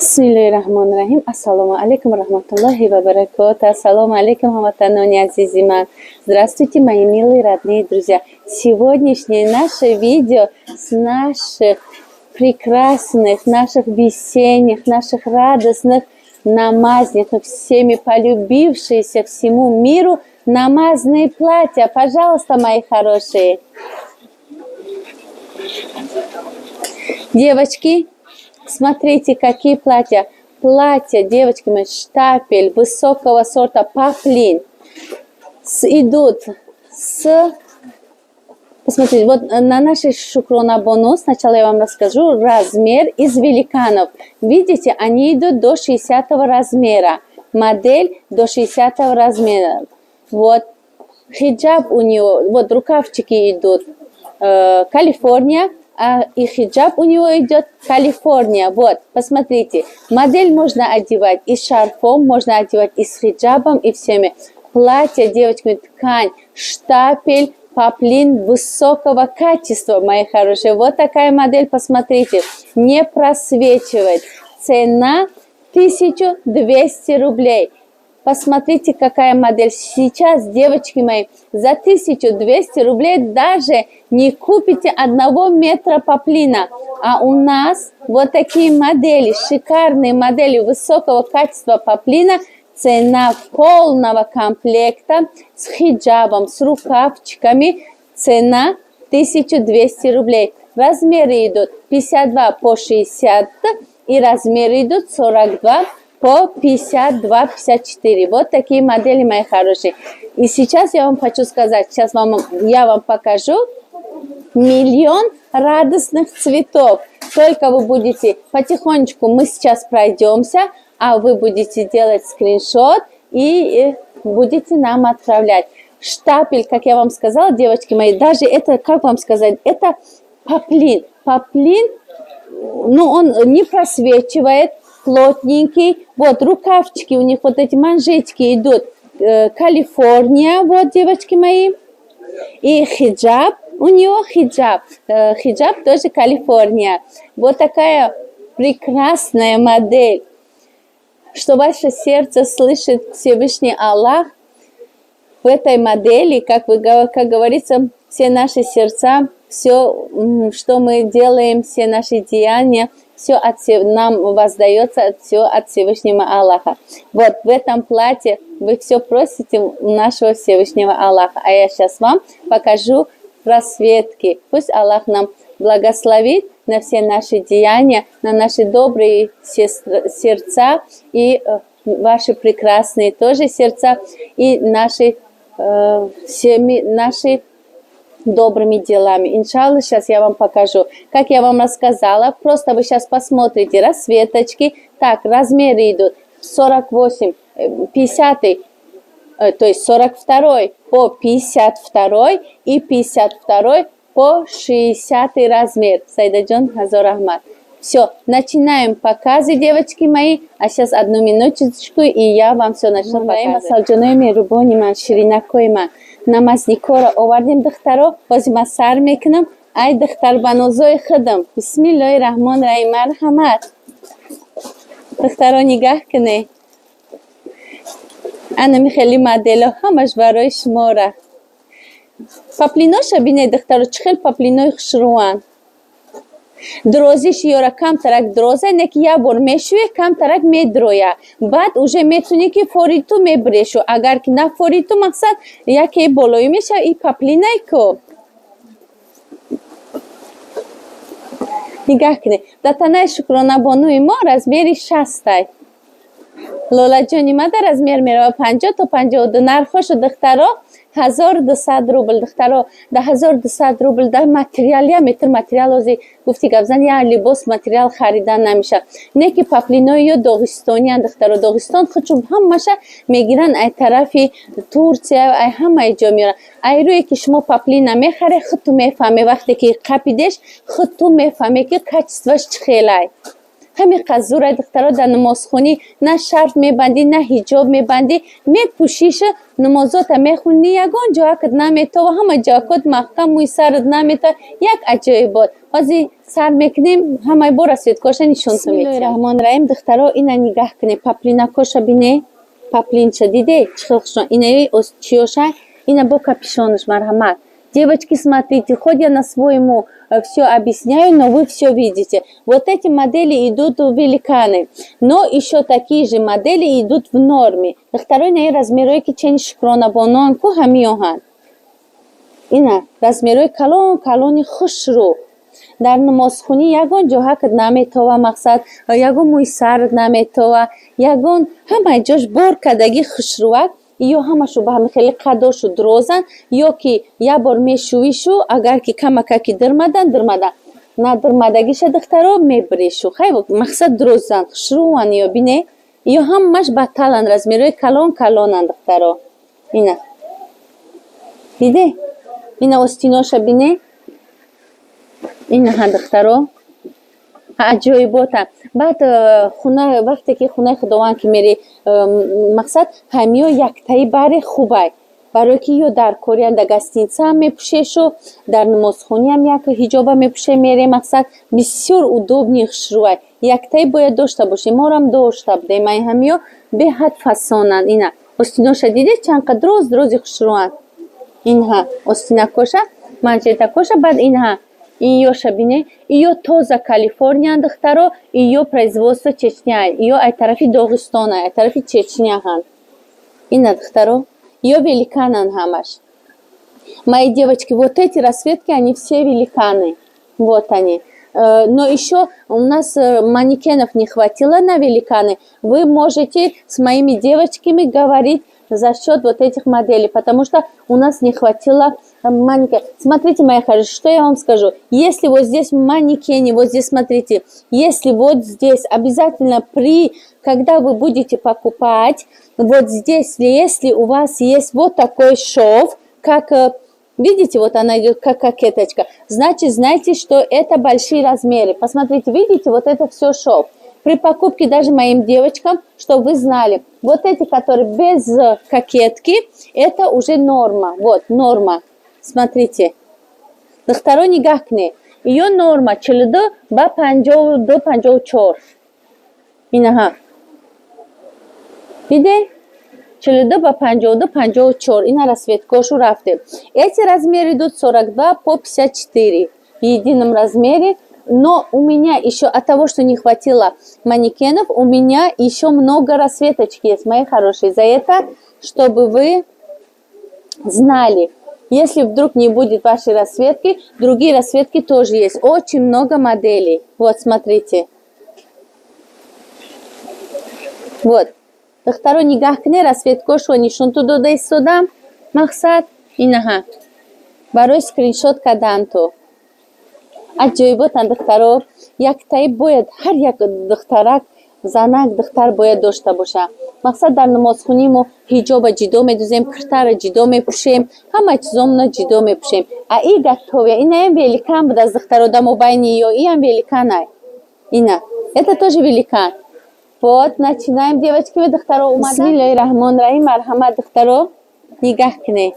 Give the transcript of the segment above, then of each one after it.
Бисмиллахир-рахмонир-рахим. Ассалому алейкум рахматуллахи ва баракату. Ассалому алейкум, хаматанони азизима. Здравствуйте, мои милые родные друзья. Сегодняшнее наше видео с наших прекрасных, наших весенних, наших радостных намазников, всеми полюбившиеся всему миру намазные платья. Пожалуйста, мои хорошие. Девочки, смотрите, какие платья. Платья, девочки мои, штапель высокого сорта паплин. Идут с... Посмотрите, вот на нашей Шукрона Бону, сначала я вам расскажу размер из великанов. Видите, они идут до 60 размера. Модель до 60 размера. Вот хиджаб у него, вот рукавчики идут Калифорния. И хиджаб у него идет Калифорния. Вот, посмотрите. Модель можно одевать и с шарфом, можно одевать и с хиджабом, и всеми. Платье, девочки, ткань, штапель, паплин высокого качества, мои хорошие. Вот такая модель, посмотрите. Не просвечивает. Цена 1200 рублей. Посмотрите, какая модель. Сейчас, девочки мои, за 1200 рублей даже не купите 1 метра паплина. А у нас вот такие модели, шикарные модели высокого качества паплина. Цена полного комплекта с хиджабом, с рукавчиками. Цена 1200 рублей. Размеры идут 52 по 60 и размеры идут 42 по 52-54. Вот такие модели, мои хорошие. И сейчас я вам хочу сказать, сейчас я вам покажу миллион радостных цветов. Только вы будете потихонечку, мы сейчас пройдемся, а вы будете делать скриншот и будете нам отправлять. Штапель, как я вам сказала, девочки мои, даже это, как вам сказать, это паплин. Паплин, ну он не просвечивает, плотненький. Вот рукавчики у них, вот эти манжетики идут Калифорния, вот, девочки мои. И хиджаб, у него хиджаб. Хиджаб тоже Калифорния. Вот такая прекрасная модель. Что ваше сердце слышит Всевышний Аллах в этой модели, как говорится, все наши сердца, все, что мы делаем, все наши деяния, все нам воздается, все от Всевышнего Аллаха. Вот в этом платье вы все просите у нашего Всевышнего Аллаха. А я сейчас вам покажу просветки. Пусть Аллах нам благословит на все наши деяния, на наши добрые сердца и ваши прекрасные тоже сердца и наши всеми наши добрыми делами. Иншаллах, сейчас я вам покажу. Как я вам рассказала, просто вы сейчас посмотрите расцветочки. Так, размеры идут 48, 50, то есть 42 по 52 и 52 по 60 размер. Сайдаджон, Хазор Ахмад. Все, начинаем показы, девочки мои. А сейчас одну минуточку, и я вам все начну показывать. Намазникора овардим духтаро, бозима сар мекунам, ай духтар банозой худам. Бисмиллахир-рахмонир-рахим. Мархамат. Духтаро нигах кне. Ана михели модело хамаш барой шмора. Паплиноша бине духтаро чхел паплиной хшруан. Дрозиш ёра камтарак дроза, неки я бор мешуе, камтарак медроя. Бад уже метуни ки фориту мебрешу. Агар ки на фориту мақсад, яке болой меша и паплинай ко. Нигах кне. Датанай Шукрона Бону имо размери 60. Лола ҷони мада размер мерава 50 то 52. Нархошу духтаро 1200 рубл. Духтаро да 1200 рубл да материал я метр материал ози гуфти гавзан я либос материал харидан намеша. Не ки паплиной ё Догистони духтаро Догистон хучум ҳамаша мегиран ай тарафи Турция ай ҳамаи ҷо меоран. Ай рӯе ки шумо паплина мехаре худту мефаҳме вақте ки қапидеш худту мефаҳме ки качестваш чӣ хелай. همین قضور دخترها در نمازخونی نه شرف میبندی نه حجاب میبندی میپوشیش نمازات میخونی یگان جا کد نمیتا و همه جا کد محکم موی سرد نمیتا یک عجایب بود بازی سر میکنیم همه بار رسید کاشه نشون تو میتیم. بسم الله الرحمن الرحیم دخترها اینا نگاه کنی پاپلینا کاشه بینه پاپلин чадиде чхилхшон инаи чиёша ина бо капюшонуш марҳамат. Девочки, смотрите, хоть я на своему все объясняю, но вы все видите. Вот эти модели идут великаны, но еще такие же модели идут в норме. Второй на размерой кичен шкрона бонон ку хамиохан. Ина размерой калони хушру. در نمازخونی یگان جاها که نمیتوه مقصد یگان موی سرد نمیتوه یگان همه جاش بار کدگی خشروک یا همشو به همه خیلی قداشو دروزن یا که یه بار میشویشو اگر که کمککی درمدن نه درمدگیش دخترها میبریشو خیلی مقصد دروزن خشروان یا بینه یا همش بطلن رزمیروی کلان دخترها اینا دیده اینا استیناشو بینه این دخترها عجایباته. بعد خونه وقتی که خونه خداوند که میری مقصد همیا یک تایی بر خوبه برای که یا در کوریان در گستینسه هم میپوشه شو در نمازخونی هم یک حجاب میپوشه میره مقصد بسیار удобні خشروه یک تایی باید داشته باشه ما هم داشته بودیم این همیا به حد فسانن اینا استیناش دیده چند قدر دروزی خشروان اینها استیناکوشه منجتکوشه بعد اینها ее шабине, ее тоза Калифорния дохтаро, ее производство Чечня, ее ай тарафи Дагестана, ай тарафи Чечня хан. И на дохтаро, ее великанан хамаш. Мои девочки, вот эти расцветки, они все великаны. Вот они. Но еще у нас манекенов не хватило на великаны. Вы можете с моими девочками говорить за счет вот этих моделей, потому что у нас не хватило манекен. Смотрите, моя хорошая, что я вам скажу. Если вот здесь в манекене, вот здесь, смотрите, если вот здесь обязательно когда вы будете покупать, вот здесь, если у вас есть вот такой шов, как, видите, вот она идет как кокеточка, значит, знаете, что это большие размеры. Посмотрите, видите, вот это все шов. При покупке даже моим девочкам, чтобы вы знали, вот эти, которые без кокетки, это уже норма. Вот, норма. Смотрите. Второй нигахне. Ее норма 42 ба 50 до 54. Инаха. Видите? 42 ба 50 до 54. Ина расцветкошу рафте. Эти размеры идут 42 по 54. В едином размере. Но у меня еще от того, что не хватило манекенов, у меня еще много расцветочек есть, мои хорошие. За это, чтобы вы знали, если вдруг не будет вашей расцветки, другие расцветки тоже есть. Очень много моделей. Вот, смотрите. Вот. Второй нигахне расцветку, что они шунту додей сюда. Махсад. Инаха. Барой скриншот каданту. аҷоиботанд духтаро яктаи бояд ҳар як духтарак занак духтар бояд дошта боша. мақсад дар намозхунӣ мо ҳиҷоба ҷидо медузем, киртара ҷидо мепӯшем, ҳама чизомна ҷидо мепӯшем. А и готовя инаям великан буд аз духтаро дамо байни ё иам великанай. Ина это тоже великан. Вот начинаем, девочки, духтаро умада. Бисмиллахи рахмони раҳим. Марҳамат духтаро нигаҳ кунед.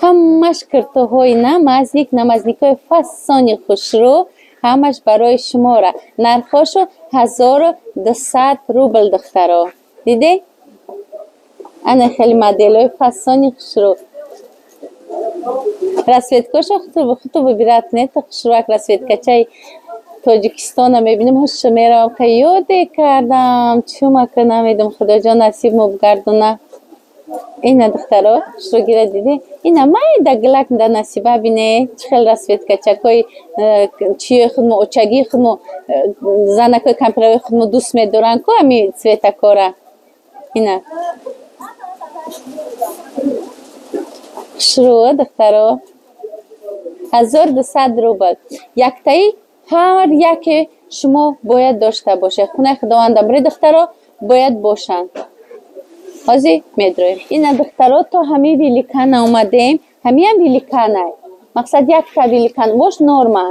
ҳамаш киртоҳои намазникҳои фасони хушрӯ ҳамаш барои шумора. Нархошу 1200 рубл духтаро. Диде? Ана хеле моделҳои фасони хушрӯ. Расцветкаша худто выбират, не то хушрӯак расцветкачаи Тоҷикистона мебинем, ҳушо меравам, ка ёде кардам, чумака намедум, худоҷон насиб мо бигардона. Ина духтаро хушрӯгира диде? Ина майда гилак да насиба бине, чӣ хел расцветкачакои чиёи худмо, очагии худмо, занакои кампираои худмо дӯст медоранд, ку ҳами цветакора. Ина хушрӯ духтаро 1200 рубл. Яктаи ҳар яке шумо бояд дошта бошед. Хунаи худовандам ри духтаро бояд бошанд. ҳозир медроем. Ина духтаро то ҳами великана омадем. Ҳамиам великанай. Мақсад якта великан бош норма.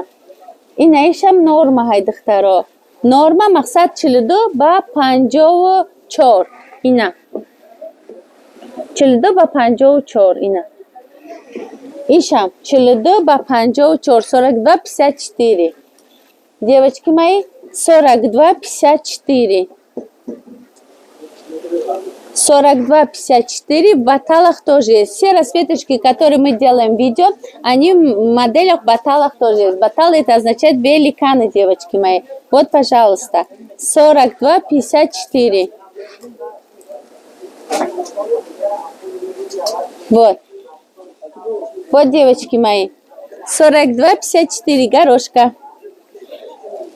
Инаишам норма ҳай духтаро. Норма мақсад 42 ба 54. Ина. 42 ба 54 ина. Ишам 42 ба 54, 42, 54. Девочки мои, 42, 54. 42, 54 в баталах тоже есть. Все расцветочки, которые мы делаем видео, они в моделях в баталах тоже есть. Батал это означает великаны, девочки мои. Вот, пожалуйста, 42, 54. Вот. Вот, девочки мои. 42, 54, горошка.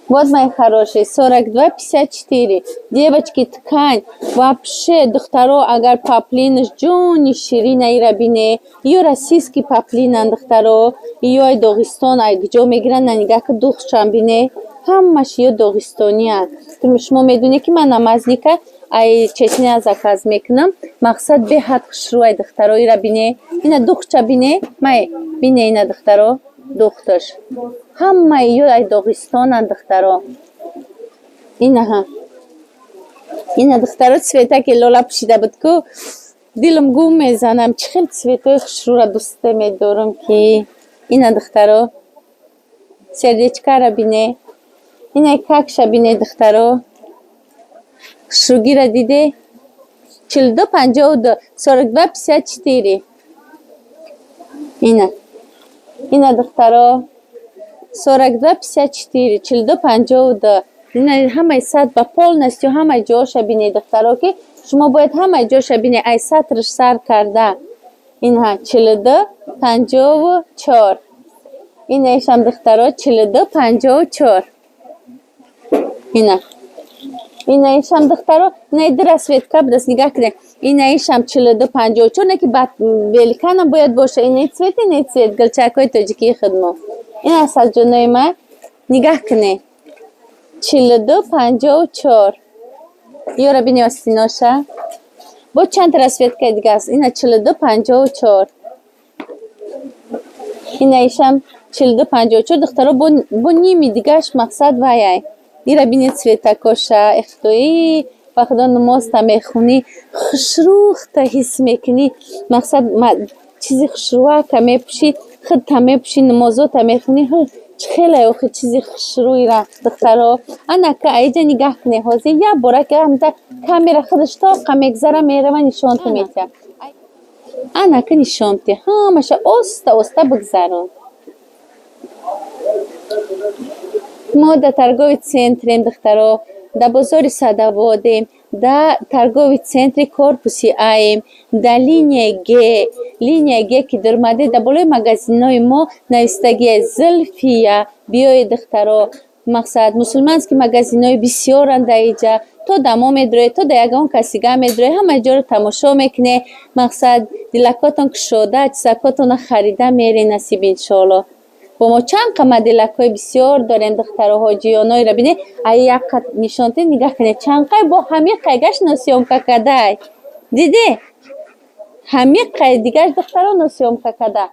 Вот, мои хорошие, 42, 54. Девочки, ткань. Вообще, духтаро, агар паплинш, джуни ширина и рабине. Ее российский паплин, духтаро. Ее ай Дагестан, ай гджо мегран, на нигак духшам бине. Хаммаш ее Дагестаниан. Шумо медуне ки ман намазника ай чечня заказ мекунам. Мақсад беҳад хушрӯ ай духтаро и рабине. Ина духча бине. Май бине ина духтаро. Духташ. Ҳама ее ай Дагестонан духтаро. Инаҳа. Ина духтаро цветаки лола пушида буд ку дилам гум мезанам. Чӣ хел цветои хушрӯра дӯста медорам ки. Ина духтаро. Сердечкара бине. Ина какша бине духтаро. Хушрӯгира диде. 42, 52, 42, 54. Ина. Ина духтаро. 42, 54, 42, 52. Ина ҳамаи сатҳ ба полностью ҳамаи ҷоша бинед духтаро ки шумо бояд ҳамаи ҷоша бинед ай сатрш сар карда. Инҳа 42, 54. Инаишам духтаро 42, 54. Ина. Инаишам духтаро. Ина ду расветка будас нигаҳ кунед. Инаишам 42, 54. Не ки великанам бояд боша. Ина цвет, ина цвет. Галчакҳои тоҷикии худмо. Ин асал ҷонои ман нигаҳ кунед. 42, 54. Ёра бини остиноша. Бо чанд расветка дига аст. Ина 42, 54. Инаишам 42, 54. Духтаро бо ними дигаш мақсад ваяй. Ира бини цветакоша. Эхтои ба худо намозта мехунӣ. Хушрӯхта ҳис мекунӣ. Мақсад чизи хушрӯака мепӯшӣ. Худта мепӯшӣ, намозота мехунӣ. Чӣ хеле охи чизи хушрӯира духтаро. Анака айҷа нигаҳ кунед. Ҳозир як бора ки ҳамта камера худаш тоқа мегзара мерава нишонту метиҳад. Анака нишонти. Ҳамаша оста оста бигзарон. мо да торговый центрем духтаро. Да бозори Садоводем. Да торговый центри корпуси Аем. Да линия Г. Линия Г ки дурмаде да болои магазинои мо навистагия Зульфия. Биёед духтаро. Мақсад мусулманский магазинои бисёранд да иҷа. То да мо медроед, то да ягон касига медроед. Ҳама ҷоро тамошо мекунед. Мақсад дилакотон кушода, чизакотонро харида меред насиб иншоалло. Бо мо чанд қа моделакҳои бисёр дорем духтаро. ҳоҷиёноиро бинед. Ай як қат нишонте нигаҳ кунед. Чанд қай бо ҳамин қайгаш носёмка кадай. Диде? Ҳамин қай дигаш духтаро носёмка када.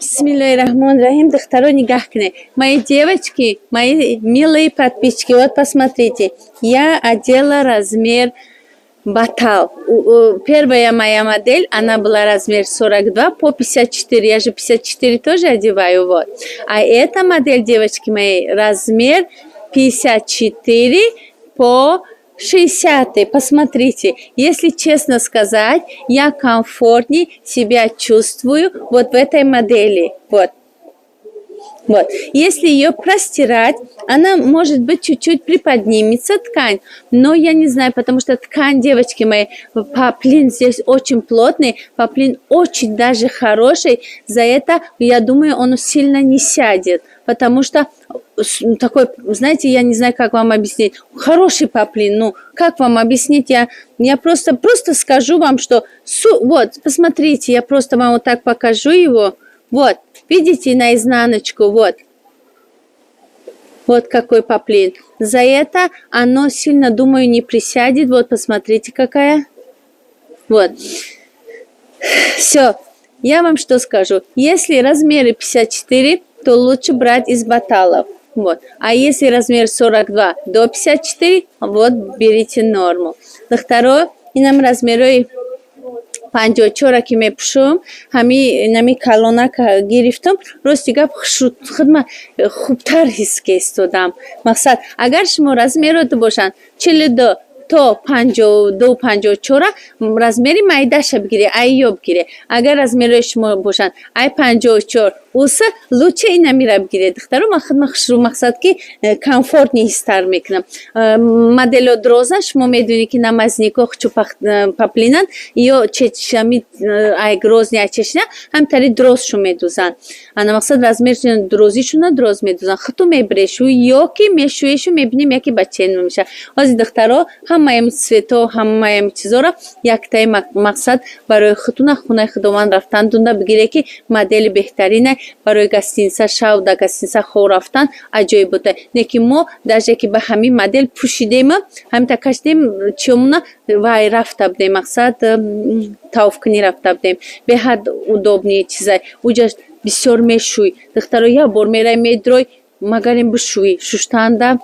Бисмиллахир-рахманир-рахим. Дохтаро, нигах кне. Мои девочки, мои милые подписчики, вот посмотрите. Я одела размер батал. Первая моя модель, она была размер 42 по 54. Я же 54 тоже одеваю, вот. А эта модель, девочки мои, размер 54 по 60. Посмотрите, если честно сказать, я комфортнее себя чувствую вот в этой модели. Вот. Вот. Если ее простирать, она, может быть, чуть-чуть приподнимется, ткань. Но я не знаю, потому что ткань, девочки мои, поплин здесь очень плотный, поплин очень даже хороший. За это, я думаю, он сильно не сядет. Потому что такой, знаете, я не знаю, как вам объяснить. Хороший поплин, ну, как вам объяснить? Я просто скажу вам, что... Вот, посмотрите, я просто вам вот так покажу его. Вот, видите, на изнаночку, вот. Вот какой поплин. За это оно сильно, думаю, не присядет. Вот, посмотрите, какая. Вот. Все. Я вам что скажу. Если размеры 54, то лучше брать из баталов. Вот. А если размер 42 до 54, вот, берите норму. Второе, и нам размеры 54 ки мепушум, ҳами нами калона гирифтам, рости гап худма хубтар ҳис кестодам. Мақсад, агар шумо размероти бошанд 42 то 52 54 размери майдаша бигире, айё бигире. Агар размери шумо бошанд ай 54 уса лучше ина мира бигире. Духтаро ман худма хушру мақсад ки комфортни ҳистар мекунам. Модело дроза шумо медунӣ ки намазнико хучу поплинанд ё чечами ай грозни ай чешна ҳамтари дрозшу медузанд. Ана мақсад размери дрозишуна дроз медузанд. хуту мебрешу ё ки мешӯешу мебинем яки бачен меша. Ҳозир духтаро ҳамаи цвето ҳамаи чизора яктаи мақсад барои хутуна хунаи худованд рафтан дунда бигире ки модели беҳтарина барои гостиница шавда гостиница хо рафтан аҷоиб бута. Неки мо даже ки ба ҳамин модел пӯшидем ҳамин кашидем чиёмуна вай рафта будем мақсад тавфкунӣ рафта будем беҳад удобни чизай уҷаш бисёр мешӯй. Духтаро як бор мерай медрой магарем бишӯй шуштанда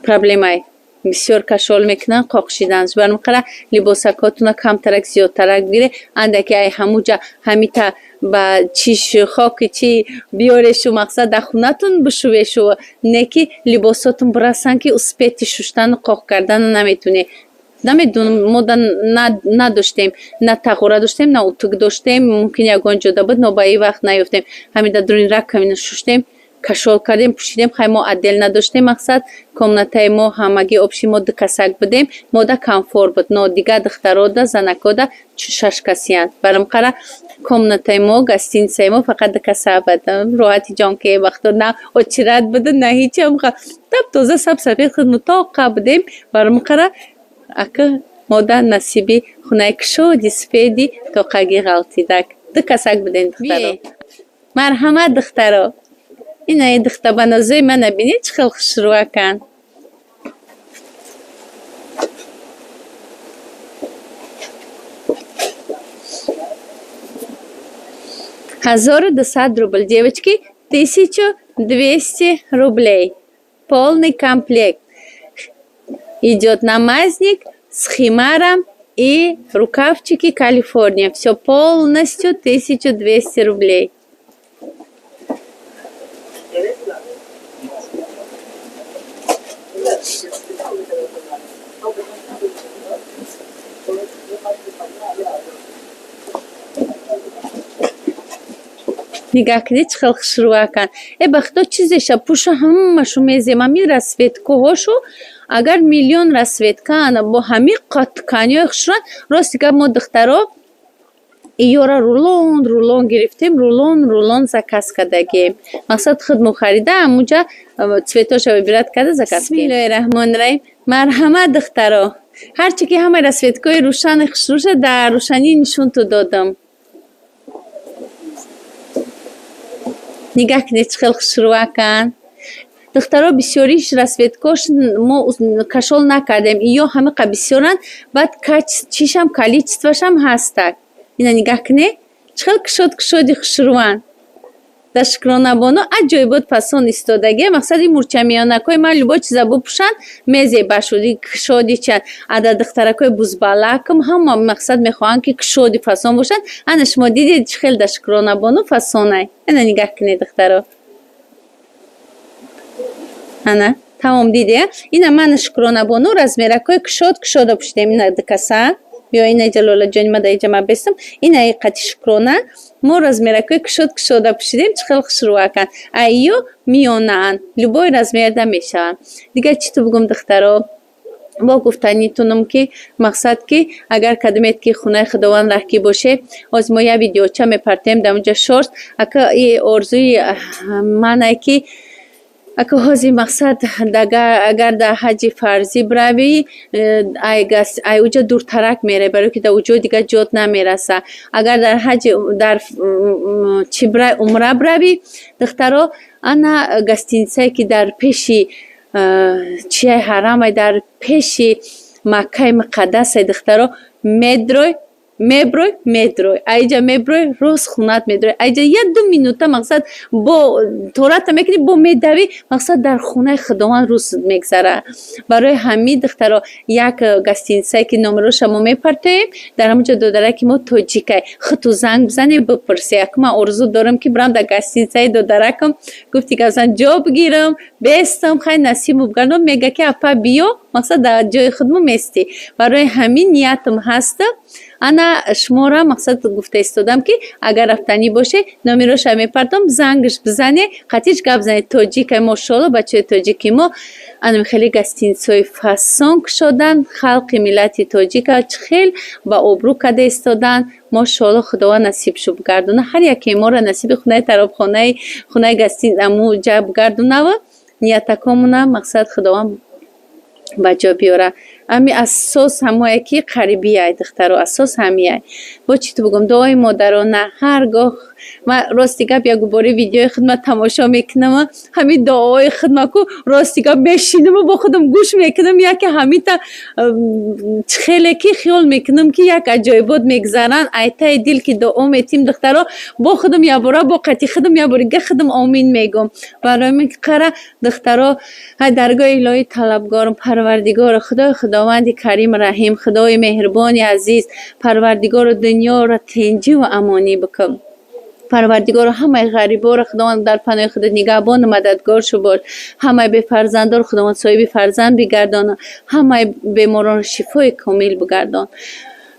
проблемай бисёр кашол мекунанд қоқшиданаш. Бармақара либосакотуна камтарак зиёдтарак бигире андаки ай ҳамуҷа ҳамита ба чиш хоки чи биёрешу мақсад дар хунатун бишӯешу неки либосотун бурасан ки успети шуштану қоқ кардану наметунӣ. Намедонам мо надоштем на тағора доштем на утук доштем мумкин ягон ҷода буд но ба ин вақт наёфтем ҳамин дар дуруни раковина шуштем кашол кардем пӯшидем хай мо отдел надоштем мақсад комнатаи мо ҳамаги обши мо ду касак будем мода комфорт буд но дига духтарода занакода 6 касиянд. Барамқара комнатаи мо гостиницаи мо фақат ду каса буд. Роҳати ҷон ки вақто на очират буду на ҳичам таб тоза сабсафед худ мутоқа будем. Барамқара ака мода насиби хунаи кушоди сфеди тоқаги ғалтидак ду касак будем духтаро. Марҳамат духтаро. Ина духта ба нозои мана бини чӣ хел хушрӯакан. $1200 девочки, 1200 рублей. Полный комплект. Идет намазник с химаром и рукавчики Калифорния. Все полностью 1200 рублей. Нигах кунед чӣ хел хушрӯакан. Ба худо чизеша пӯша ҳамашу мезема ми расветкаҳошу агар миллион расветкаан бо ҳамин тканиҳои хушрӯан рости гап мо духтаро иёра рулон гирифтем рулон заказ кардагем. Мақсад худ мо харида ҳамуҷа цветоша выбират карда заказ кардем. Бисмиллаҳир-раҳмонир-раҳим. Марҳамат духтаро. ҳарчи ки ҳамаи расветкаҳои рӯшани хушрӯша дар рӯшанӣ нишонту додам. нигоҳ кунед чӣ хел хушрӯакан. духтаро бисёриш расветкош мо кашол накардем ё ҳамиқа бисёранд баъд чишам количествашам ҳастак. ина нигоҳ кунед чӣ хел кушоди хушрӯанд. در شکرانه بانو عجایبات پسان استادگی مقصدی مرچمیانکای من لبا چیزا بپوشن میزی باشودی کشادی چند عدد دخترکای بزبالکم هم مقصد میخواهن که کشادی فسان باشن. انا شما دیدید خیلی در شکرانه بانو فسانه انا نگاه کنید دخترها انا تمام دیده اینا من شکرانه بانو رزمیرکای کشاد پوشیدم اینا دکسن بیا اینا جلاله جانی ما در جمع بستم اینا ای قطی شکرانه ما رزمیرکای کشاد پوشیدیم چه خیلی خوش رو کن ایو میانن لبای رزمیرده میشن دیگه چی تو بگم دخترها با گفتنیتونم که مقصد که اگر کدومیت که خونه خداوند رحکی باشه از ما یه ویدیو چه میپرتیم در اونجا شورت اکا ای ارزوی منه که اکا هازی مقصد اگر در حج فرضی بروی ای اوجا دور ترک میره برای که در اوجا دیگه جات نمیرسه اگر در حج در چی برای عمره بروی دخترها انا گستینسه که در پیشی چیه حرام در پیشی مکه مقدس دخترها میبروی ایجا میبروی روز خونت میدروی ایجا یه 2 مینوته مقصد با طورت میکنی با میدوی مقصد در خونه خداوند روز میگذره برای همین دخترها یک گستینسه که نمره شما میپرتیم در همونجا دودره که ما توجیکه خطو زنگ بزنی بپرسی که من ارزو دارم که برام در گستینسه دودره کم گفتی که اصلا جا بگیرم بیستم خیلی نسیم بگردم میگه که اپا بیو مقصد در جای خودمو میستی برای همین نیتم هست انا شما را مقصد گفته استادم که اگر رفتنی باشه نمیروش میپردم زنگش بزنه قطیش گپ زنه توجیک ماشاءالله بچه توجیکی ما انا خیلی گستینسوی فسان شدن خلق ملت توجیک خیلی با ابرو کده استادن ماشاءالله خدا نصیب شو بگردونه هر یکی ما را نصیب خونه طرف خونه گستین امو جا بگردونه و نیتکامونه مقصد خداوند بجا بیاره امی اساس همه که قریبی های دختر و اساس همی های با چی تو بگم دعای مادرانه هرگاه من راستی گپ یک باری ویدیو خدمت تماشا میکنم همین دعای خدمت کو راستی گپ میشینم و با خودم گوش میکنم یک همین تا خیلی که خیال میکنم که یک عجایبات میگذرن ایتای دل که دعا میتیم دخترها با خودم یا برا با قطی خودم یا برا خودم آمین میگم برای من قرار دخترها درگاه الهی طلبگارم پروردگار خداوند کریم رحیم خدای مهربان عزیز پروردگار دنیا را تنجی و امانی بکن پروردگار همه غریبا را خداوند در پناه خود نگهبان مددگار شو باش همه به فرزندان خداوند صاحب فرزند بگردان همه بیماران شفای کامل بگردان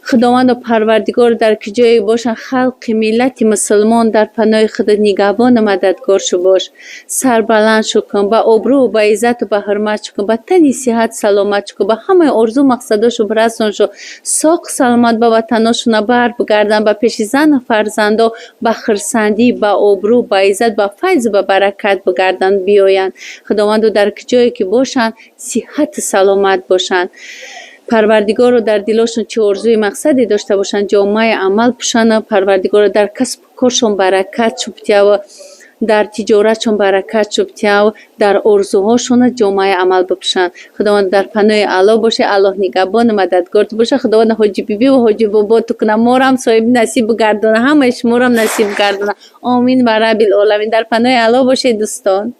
خداوند و پروردگار در کجای باشن خلق ملت مسلمان در پناه خود نگهبان مددگار شو باش سربلند شو کن با ابرو و با عزت و با حرمت شو کن با تنی صحت سلامت شو کن با همه ارزو مقصداشو برسون شو ساق سلامت با وطناشون بر بگردن با پیش زن و فرزندا با خرسندی با ابرو با عزت با فیض و برکت بگردن بیاین خداوند در کجایی که باشن صحت سلامت باشن پروردگار رو در دلشون چه ارزوی مقصدی داشته باشن جامعه عمل پوشن پروردگار در کسب کارشون برکت چوبتیا و در تجارتشون برکت چوبتیا و در ارزوهاشون جامعه عمل بپوشن خداوند در پناه الله باشه الله نگهبان مددگار باشه خداوند حاجی بیبی و حاجی بابا تو کنه ما هم صاحب نصیب گردونه همه شما هم نصیب گردونه آمین و رب العالمین در پناه الله باشه دوستان